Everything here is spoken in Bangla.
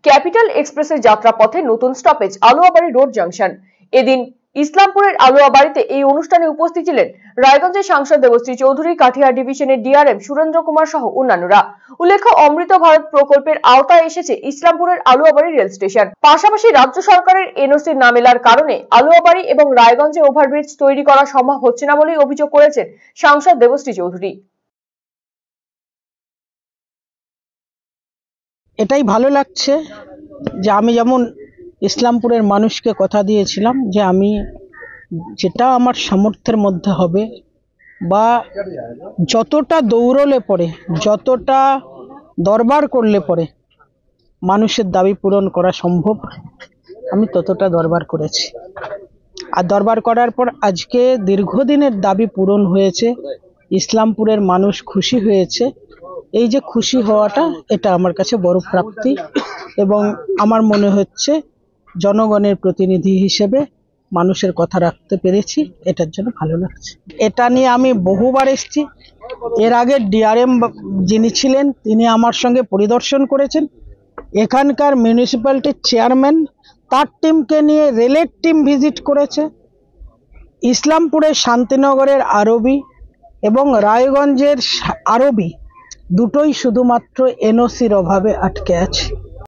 ক্যাপিটাল এক্সপ্রেসের যাত্রাপথে নতুন স্টপেজ আলুয়াবাড়ি রোড জাংশন। এদিন ইসলামপুরের আলুয়াবাড়িতে এই অনুষ্ঠানে উপস্থিত ছিলেন রায়গঞ্জের সাংসদ দেবশ্রী চৌধুরী, কাঠিয়ার ডিভিশনের ডিআরএম সুরেন্দ্র কুমার সহ অন্যান্যরা। উল্লেখ্য, অমৃত ভারত প্রকল্পের আওতায় এসেছে ইসলামপুরের আলুয়াবাড়ি রেল স্টেশন। পাশাপাশি রাজ্য সরকারের এনওসি না মেলার কারণে আলুয়াবাড়ি এবং রায়গঞ্জে ওভারব্রিজ তৈরি করা সম্ভব হচ্ছে না বলেই অভিযোগ করেছেন সাংসদ দেবশ্রী চৌধুরী। এটাই ভালো লাগছে যে আমি যেমন ইসলামপুরের মানুষকে কথা দিয়েছিলাম যে আমি যেটা আমার সামর্থ্যের মধ্যে হবে বা যতটা দৌড়লে পরে, যতটা দরবার করলে পরে মানুষের দাবি পূরণ করা সম্ভব, আমি ততটা দরবার করেছি। আর দরবার করার পর আজকে দীর্ঘদিনের দাবি পূরণ হয়েছে, ইসলামপুরের মানুষ খুশি হয়েছে। এই যে খুশি হওয়াটা, এটা আমার কাছে বড় প্রাপ্তি এবং আমার মনে হচ্ছে জনগণের প্রতিনিধি হিসেবে মানুষের কথা রাখতে পেরেছি, এটার জন্য ভালো লাগছে। এটা নিয়ে আমি বহুবার এসেছি। এর আগে ডিআরএম যিনি ছিলেন তিনি আমার সঙ্গে পরিদর্শন করেছেন। এখানকার মিউনিসিপ্যালিটির চেয়ারম্যান তার টিমকে নিয়ে রেলের টিম ভিজিট করেছে। ইসলামপুরের শান্তিনগরের আরবি এবং রায়গঞ্জের আরবি দুটোই শুধুমাত্র এনওসির অভাবে আটকে আছে।